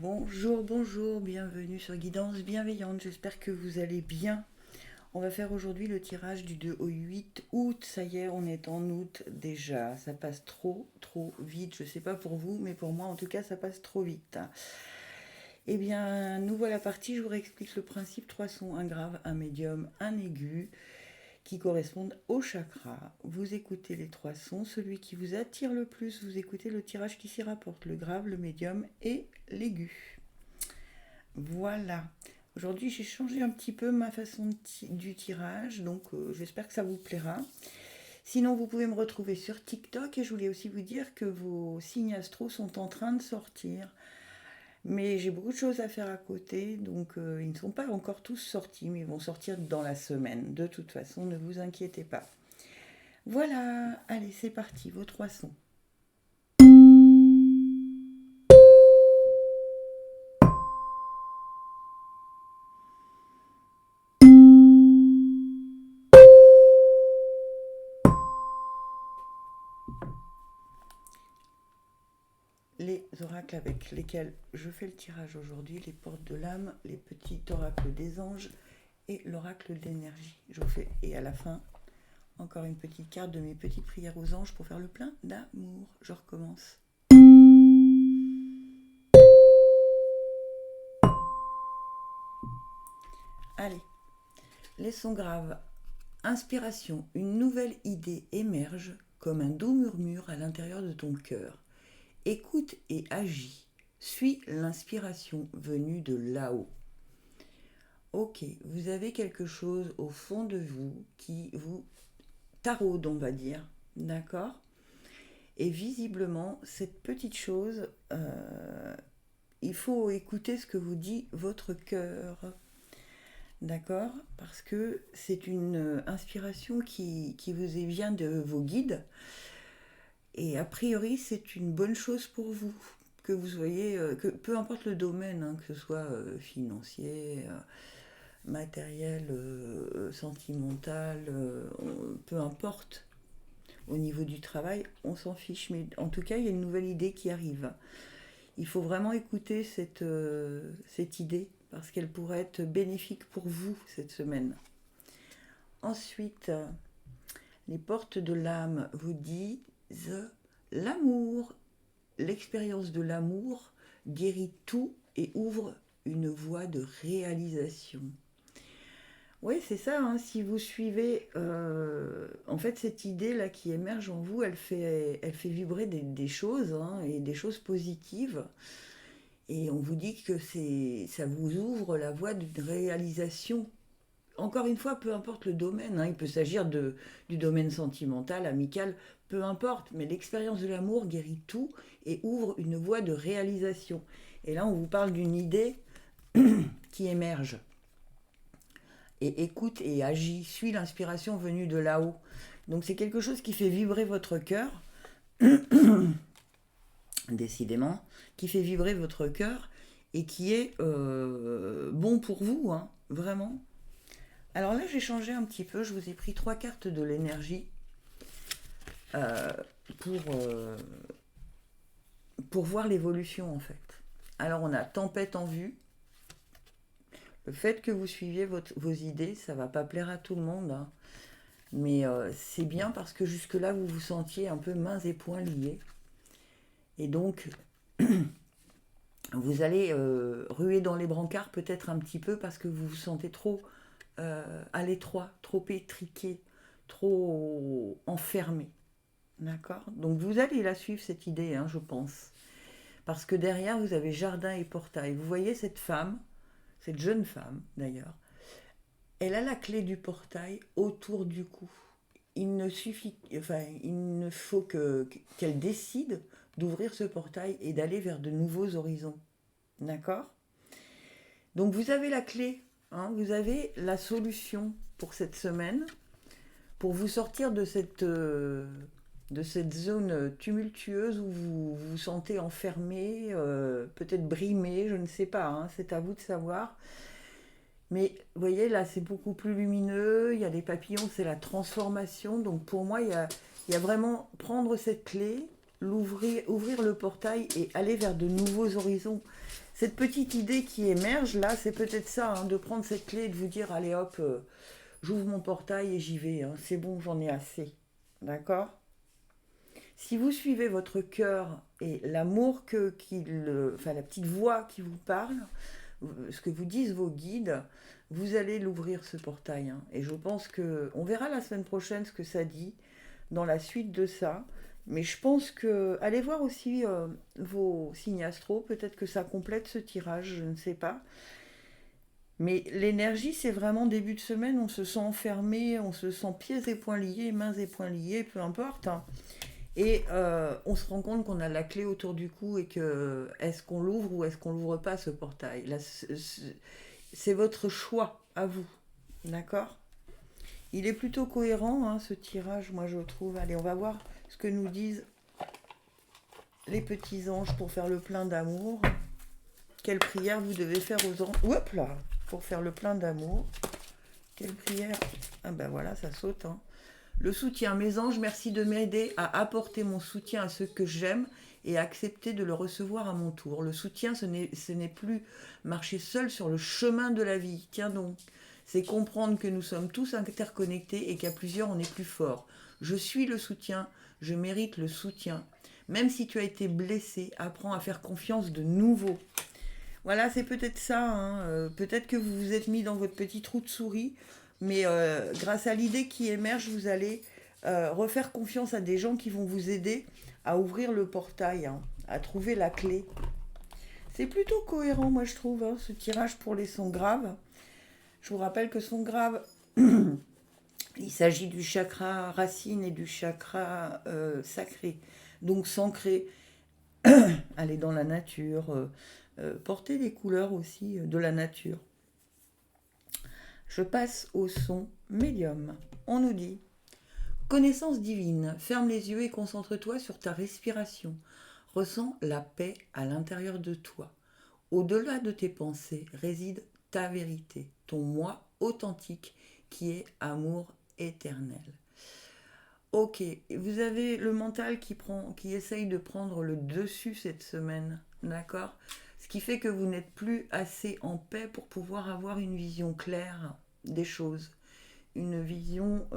Bonjour, bonjour, bienvenue sur Guidance Bienveillante, j'espère que vous allez bien. On va faire aujourd'hui le tirage du 2 au 8 août, ça y est, on est en août déjà, ça passe trop vite, je sais pas pour vous, mais pour moi en tout cas ça passe trop vite. Eh bien, nous voilà partis, je vous réexplique le principe, 3 sons, un grave, un médium, un aigu, qui correspondent au chakra. Vous écoutez les 3 sons, celui qui vous attire le plus, vous écoutez le tirage qui s'y rapporte, le grave, le médium et l'aigu. Voilà. Aujourd'hui, j'ai changé un petit peu ma façon du tirage, donc j'espère que ça vous plaira. Sinon, vous pouvez me retrouver sur TikTok et je voulais aussi vous dire que vos signes astro sont en train de sortir. Mais j'ai beaucoup de choses à faire à côté, donc ils ne sont pas encore tous sortis, mais ils vont sortir dans la semaine. De toute façon, ne vous inquiétez pas. Voilà, allez, c'est parti, vos 3 sons. Les oracles avec lesquels je fais le tirage aujourd'hui, les portes de l'âme, les petits oracles des anges et l'oracle de l'énergie. Je vous fais, et à la fin, encore une petite carte de mes petites prières aux anges pour faire le plein d'amour. Je recommence. Allez, les sons graves. Inspiration, une nouvelle idée émerge comme un doux murmure à l'intérieur de ton cœur. Écoute et agis. Suis l'inspiration venue de là-haut. Ok, vous avez quelque chose au fond de vous qui vous taraude, on va dire. D'accord? Et visiblement, cette petite chose, il faut écouter ce que vous dit votre cœur. D'accord? Parce que c'est une inspiration qui vous vient de vos guides. Et a priori, c'est une bonne chose pour vous. Que vous soyez, que peu importe le domaine, hein, que ce soit financier, matériel, sentimental, peu importe. Au niveau du travail, on s'en fiche. Mais en tout cas, il y a une nouvelle idée qui arrive. Il faut vraiment écouter cette idée parce qu'elle pourrait être bénéfique pour vous cette semaine. Ensuite, les portes de l'âme vous disent l'amour. L'expérience de l'amour guérit tout et ouvre une voie de réalisation. Oui, c'est ça, hein, si vous suivez, en fait, cette idée-là qui émerge en vous, elle fait vibrer des choses, hein, et des choses positives. Et on vous dit que ça vous ouvre la voie d'une réalisation. Encore une fois, peu importe le domaine, hein, il peut s'agir du domaine sentimental, amical, peu importe, mais l'expérience de l'amour guérit tout et ouvre une voie de réalisation. Et là, on vous parle d'une idée qui émerge. Et écoute et agis, suis l'inspiration venue de là-haut. Donc c'est quelque chose qui fait vibrer votre cœur, décidément, qui fait vibrer votre cœur et qui est bon pour vous, hein, vraiment. Alors là, j'ai changé un petit peu, je vous ai pris 3 cartes de l'énergie euh, pour, euh, pour voir l'évolution en fait. Alors on a tempête en vue. Le fait que vous suiviez vos idées, ça va pas plaire à tout le monde, hein. Mais c'est bien parce que jusque-là, vous vous sentiez un peu mains et poings liés. Et donc, vous allez ruer dans les brancards peut-être un petit peu parce que vous vous sentez trop à l'étroit, trop étriqué, trop enfermé. D'accord? Donc vous allez la suivre cette idée, hein, je pense. Parce que derrière, vous avez jardin et portail. Vous voyez cette femme, cette jeune femme d'ailleurs, elle a la clé du portail autour du cou. Il ne faut qu'elle décide d'ouvrir ce portail et d'aller vers de nouveaux horizons. D'accord? Donc vous avez la clé, hein, vous avez la solution pour cette semaine, pour vous sortir de cette zone tumultueuse où vous vous sentez enfermé, peut-être brimé, je ne sais pas, hein, c'est à vous de savoir. Mais vous voyez, là, c'est beaucoup plus lumineux, il y a des papillons, c'est la transformation. Donc pour moi, il y a vraiment prendre cette clé ouvrir le portail et aller vers de nouveaux horizons. Cette petite idée qui émerge là, c'est peut-être ça, hein, de prendre cette clé et de vous dire, allez hop, j'ouvre mon portail et j'y vais, hein, c'est bon, j'en ai assez. D'accord? Si vous suivez votre cœur et l'amour enfin la petite voix qui vous parle, ce que vous disent vos guides, vous allez l'ouvrir ce portail, hein. Et je pense que on verra la semaine prochaine ce que ça dit dans la suite de ça. Mais je pense que allez voir aussi vos signes astro, peut-être que ça complète ce tirage, je ne sais pas. Mais l'énergie, c'est vraiment début de semaine, on se sent enfermé, on se sent pieds et poings liés, mains et poings liés, peu importe, hein. Et on se rend compte qu'on a la clé autour du cou et que est-ce qu'on l'ouvre ou est-ce qu'on l'ouvre pas ce portail. Là, c'est votre choix à vous, d'accord? Il est plutôt cohérent, hein, ce tirage, moi je trouve. Allez, on va voir ce que nous disent les petits anges pour faire le plein d'amour. Quelle prière vous devez faire aux anges? Hop là, pour faire le plein d'amour. Quelle prière? Ah ben voilà, ça saute, hein. Le soutien, mes anges, merci de m'aider à apporter mon soutien à ceux que j'aime et à accepter de le recevoir à mon tour. Le soutien, ce n'est plus marcher seul sur le chemin de la vie. Tiens donc, c'est comprendre que nous sommes tous interconnectés et qu'à plusieurs, on est plus fort. Je suis le soutien, je mérite le soutien. Même si tu as été blessé, apprends à faire confiance de nouveau. Voilà, c'est peut-être ça, hein. Peut-être que vous vous êtes mis dans votre petit trou de souris, mais grâce à l'idée qui émerge, vous allez refaire confiance à des gens qui vont vous aider à ouvrir le portail, hein, à trouver la clé. C'est plutôt cohérent, moi je trouve, hein, ce tirage pour les sons graves. Je vous rappelle que son grave, il s'agit du chakra racine et du chakra sacré. Donc s'ancrer, aller dans la nature, porter des couleurs aussi de la nature. Je passe au son médium. On nous dit: connaissance divine, ferme les yeux et concentre-toi sur ta respiration. Ressens la paix à l'intérieur de toi. Au-delà de tes pensées réside ta vérité, ton moi authentique qui est amour éternel. Ok, vous avez le mental qui essaye de prendre le dessus cette semaine, d'accord? Ce qui fait que vous n'êtes plus assez en paix pour pouvoir avoir une vision claire des choses, une vision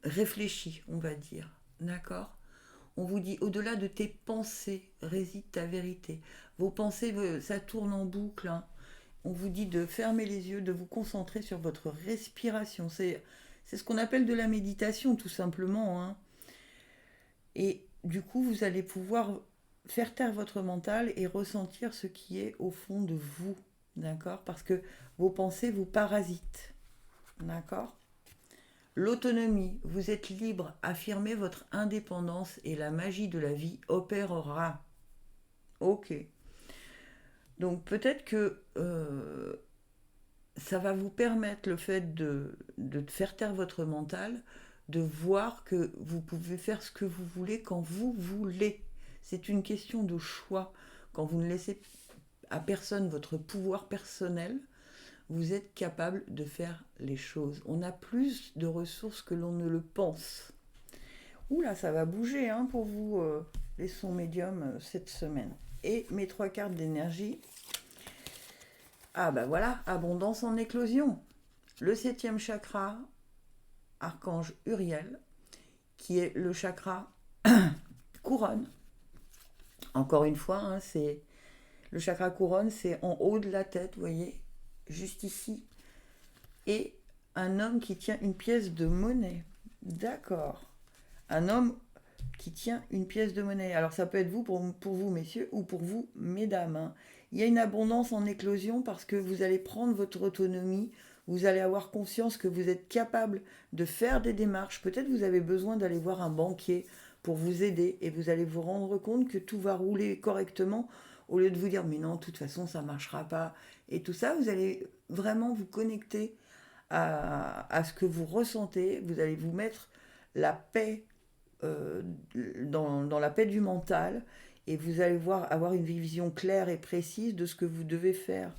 réfléchie, on va dire, d'accord? On vous dit, au-delà de tes pensées réside ta vérité. Vos pensées, ça tourne en boucle, hein. On vous dit de fermer les yeux, de vous concentrer sur votre respiration. C'est ce qu'on appelle de la méditation, tout simplement, hein. Et du coup, vous allez pouvoir faire taire votre mental et ressentir ce qui est au fond de vous, d'accord? Parce que vos pensées vous parasitent, d'accord? L'autonomie, vous êtes libre, affirmez votre indépendance et la magie de la vie opérera. Ok. Donc peut-être que ça va vous permettre, le fait de faire taire votre mental, de voir que vous pouvez faire ce que vous voulez quand vous voulez. C'est une question de choix. Quand vous ne laissez à personne votre pouvoir personnel, vous êtes capable de faire les choses. On a plus de ressources que l'on ne le pense. Oula, ça va bouger, hein, pour vous, les sons médiums, cette semaine. Et mes 3 cartes d'énergie. Ah bah voilà, abondance en éclosion. Le 7e chakra, archange Uriel, qui est le chakra couronne. Encore une fois, hein, c'est le chakra couronne, c'est en haut de la tête, vous voyez, juste ici. Et un homme qui tient une pièce de monnaie. D'accord. Un homme qui tient une pièce de monnaie. Alors ça peut être vous pour vous, messieurs, ou pour vous, mesdames, hein. Il y a une abondance en éclosion parce que vous allez prendre votre autonomie, vous allez avoir conscience que vous êtes capable de faire des démarches. Peut-être vous avez besoin d'aller voir un banquier pour vous aider et vous allez vous rendre compte que tout va rouler correctement au lieu de vous dire mais non, de toute façon ça ne marchera pas. Et tout ça, vous allez vraiment vous connecter à ce que vous ressentez. Vous allez vous mettre la paix dans la paix du mental et vous allez avoir une vision claire et précise de ce que vous devez faire.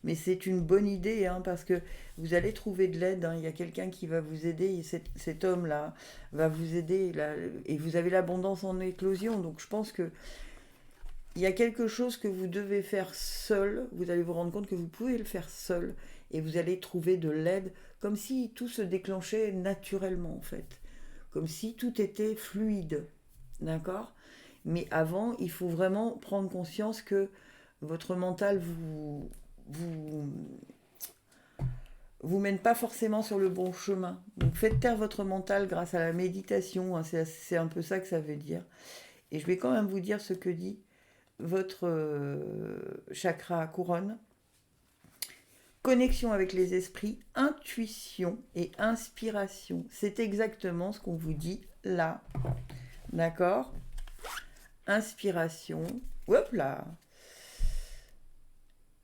Mais c'est une bonne idée, hein, parce que vous allez trouver de l'aide, hein. Il y a quelqu'un qui va vous aider, et cet homme-là va vous aider, là, et vous avez l'abondance en éclosion. Donc je pense que il y a quelque chose que vous devez faire seul, vous allez vous rendre compte que vous pouvez le faire seul, et vous allez trouver de l'aide, comme si tout se déclenchait naturellement en fait, comme si tout était fluide, d'accord? Mais avant, il faut vraiment prendre conscience que votre mental vous, vous mène pas forcément sur le bon chemin. Donc faites taire votre mental grâce à la méditation, hein, c'est un peu ça que ça veut dire. Et je vais quand même vous dire ce que dit votre chakra couronne. Connexion avec les esprits, intuition et inspiration. C'est exactement ce qu'on vous dit là. D'accord? Inspiration. Hop là.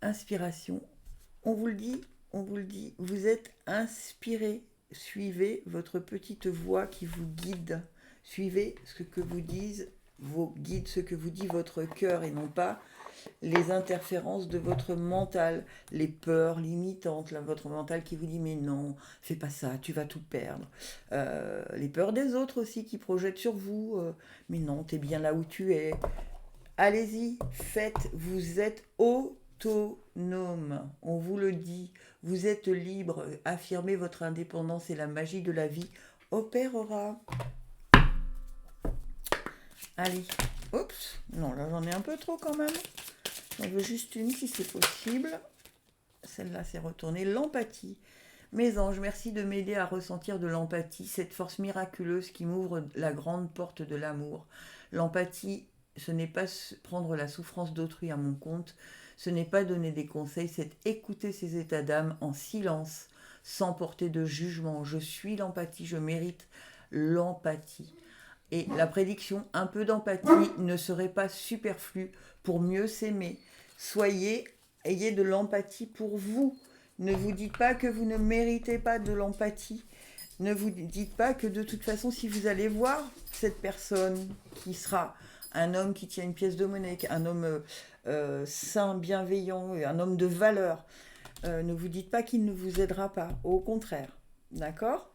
Inspiration. On vous le dit, on vous le dit. Vous êtes inspiré. Suivez votre petite voix qui vous guide. Suivez ce que vous disent vos guides, ce que vous dit votre cœur et non pas les interférences de votre mental, les peurs limitantes, là, votre mental qui vous dit mais non, fais pas ça, tu vas tout perdre. Les peurs des autres aussi qui projettent sur vous, mais non, t'es bien là où tu es. Allez-y, faites, vous êtes autonome, on vous le dit, vous êtes libre, affirmez votre indépendance et la magie de la vie opérera. Allez, oups, non là j'en ai un peu trop quand même. J'en veux juste une si c'est possible. Celle-là c'est retourné. L'empathie. Mes anges, merci de m'aider à ressentir de l'empathie, cette force miraculeuse qui m'ouvre la grande porte de l'amour. L'empathie, ce n'est pas prendre la souffrance d'autrui à mon compte, ce n'est pas donner des conseils, c'est écouter ses états d'âme en silence, sans porter de jugement. Je suis l'empathie, je mérite l'empathie. Et la prédiction, un peu d'empathie ne serait pas superflue pour mieux s'aimer. Ayez de l'empathie pour vous. Ne vous dites pas que vous ne méritez pas de l'empathie. Ne vous dites pas que de toute façon, si vous allez voir cette personne qui sera un homme qui tient une pièce de monnaie, un homme sain, bienveillant, un homme de valeur, ne vous dites pas qu'il ne vous aidera pas. Au contraire. D'accord ?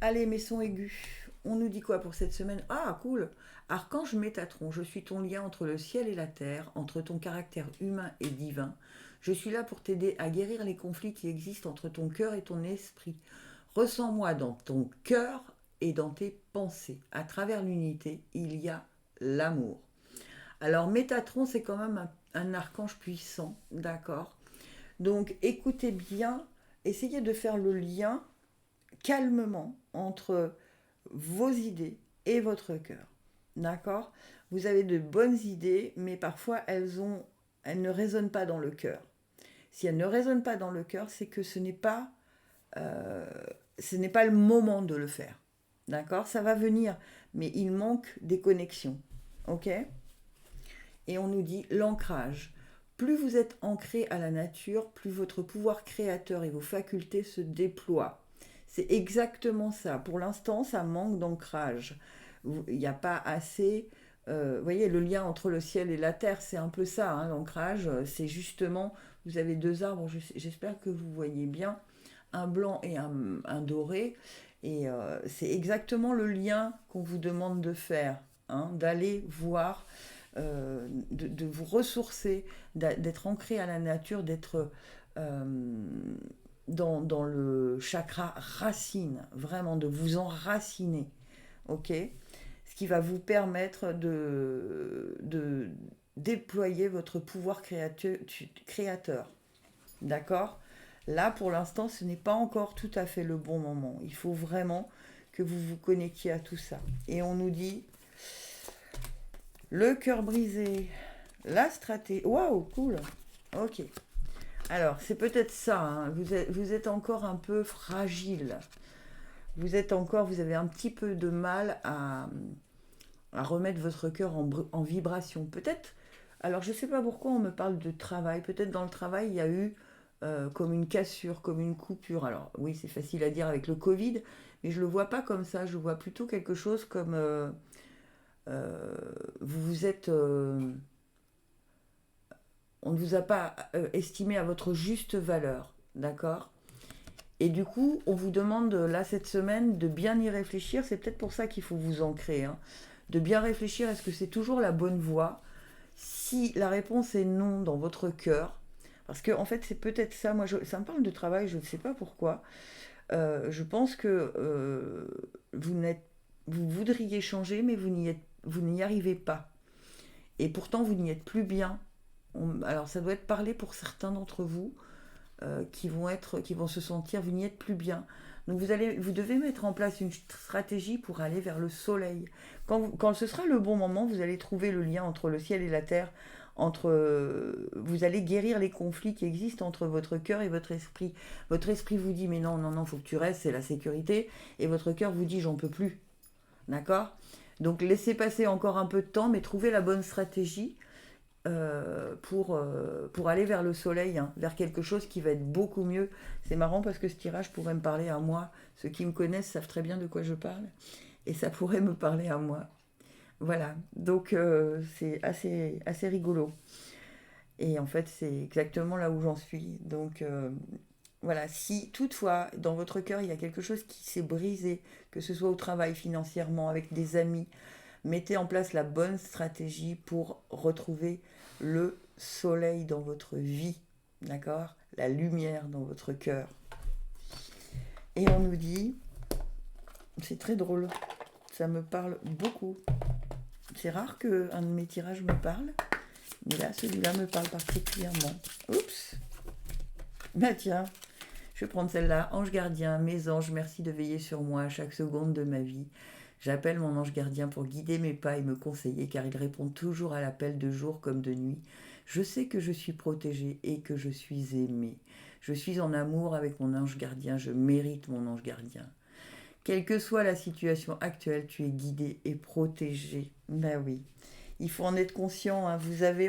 Allez, mes sons aigus. On nous dit quoi pour cette semaine? Ah, cool. Archange Métatron, je suis ton lien entre le ciel et la terre, entre ton caractère humain et divin. Je suis là pour t'aider à guérir les conflits qui existent entre ton cœur et ton esprit. Ressens-moi dans ton cœur et dans tes pensées. À travers l'unité, il y a l'amour. Alors, Métatron, c'est quand même un archange puissant, d'accord? Donc, écoutez bien, essayez de faire le lien calmement entre vos idées et votre cœur. D'accord? Vous avez de bonnes idées, mais parfois elles ne résonnent pas dans le cœur. Si elles ne résonnent pas dans le cœur, c'est que ce n'est pas le moment de le faire. D'accord? Ça va venir, mais il manque des connexions. Ok? Et on nous dit l'ancrage. Plus vous êtes ancré à la nature, plus votre pouvoir créateur et vos facultés se déploient. C'est exactement ça. Pour l'instant, ça manque d'ancrage. Il n'y a pas assez... vous voyez, le lien entre le ciel et la terre, c'est un peu ça, hein, l'ancrage. C'est justement, vous avez deux arbres, j'espère que vous voyez bien, un blanc et un doré. Et c'est exactement le lien qu'on vous demande de faire, hein, d'aller voir, de vous ressourcer, d'être ancré à la nature, d'être... dans le chakra racine, vraiment de vous enraciner, ok? Ce qui va vous permettre de déployer votre pouvoir créateur, d'accord? Là, pour l'instant, ce n'est pas encore tout à fait le bon moment. Il faut vraiment que vous vous connectiez à tout ça. Et on nous dit, le cœur brisé, la stratégie... Waouh, cool. Ok. Alors, c'est peut-être ça, hein. Vous êtes encore un peu fragile. Vous avez un petit peu de mal à remettre votre cœur en vibration. Peut-être, alors je ne sais pas pourquoi on me parle de travail. Peut-être dans le travail, il y a eu comme une cassure, comme une coupure. Alors oui, c'est facile à dire avec le Covid, mais je ne le vois pas comme ça. Je vois plutôt quelque chose comme vous êtes... on ne vous a pas estimé à votre juste valeur, d'accord? Et du coup, on vous demande là cette semaine de bien y réfléchir. C'est peut-être pour ça qu'il faut vous ancrer, hein. De bien réfléchir, est-ce que c'est toujours la bonne voie? Si la réponse est non dans votre cœur, parce que en fait c'est peut-être ça, ça me parle de travail, je ne sais pas pourquoi. Je pense que vous voudriez changer, mais vous n'y arrivez pas. Et pourtant, vous n'y êtes plus bien. Alors, ça doit être parlé pour certains d'entre vous qui vont se sentir, vous n'y êtes plus bien. Donc, vous devez mettre en place une stratégie pour aller vers le soleil. Quand ce sera le bon moment, vous allez trouver le lien entre le ciel et la terre. Vous allez guérir les conflits qui existent entre votre cœur et votre esprit. Votre esprit vous dit mais non, non, non, faut que tu restes, c'est la sécurité. Et votre cœur vous dit j'en peux plus. D'accord? Donc laissez passer encore un peu de temps, mais trouvez la bonne stratégie pour aller vers le soleil, hein, vers quelque chose qui va être beaucoup mieux. C'est marrant parce que ce tirage pourrait me parler à moi. Ceux qui me connaissent savent très bien de quoi je parle. Et ça pourrait me parler à moi. Voilà, donc c'est assez rigolo. Et en fait, c'est exactement là où j'en suis. Donc voilà, si toutefois, dans votre cœur, il y a quelque chose qui s'est brisé, que ce soit au travail, financièrement, avec des amis, mettez en place la bonne stratégie pour retrouver le soleil dans votre vie, d'accord? La lumière dans votre cœur. Et on nous dit, c'est très drôle, ça me parle beaucoup. C'est rare qu'un de mes tirages me parle, mais là, celui-là me parle particulièrement. Oups! Bah tiens, je vais prendre celle-là. Ange gardien, mes anges, merci de veiller sur moi à chaque seconde de ma vie. J'appelle mon ange gardien pour guider mes pas et me conseiller car il répond toujours à l'appel de jour comme de nuit. Je sais que je suis protégée et que je suis aimée. Je suis en amour avec mon ange gardien, je mérite mon ange gardien. Quelle que soit la situation actuelle, tu es guidé et protégé. Ben oui, il faut en être conscient, hein.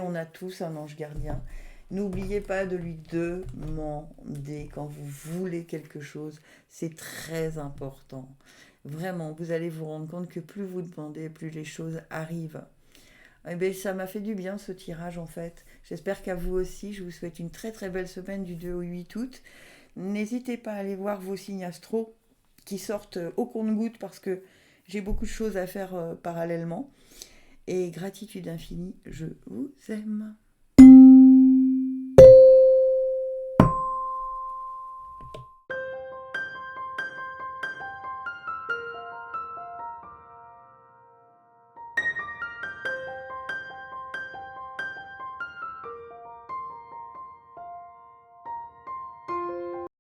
On a tous un ange gardien. N'oubliez pas de lui demander quand vous voulez quelque chose. C'est très important. Vraiment, vous allez vous rendre compte que plus vous demandez, plus les choses arrivent. Eh bien, ça m'a fait du bien ce tirage en fait. J'espère qu'à vous aussi. Je vous souhaite une très très belle semaine du 2 au 8 août. N'hésitez pas à aller voir vos signes astro qui sortent au compte-gouttes parce que j'ai beaucoup de choses à faire parallèlement. Et gratitude infinie, je vous aime.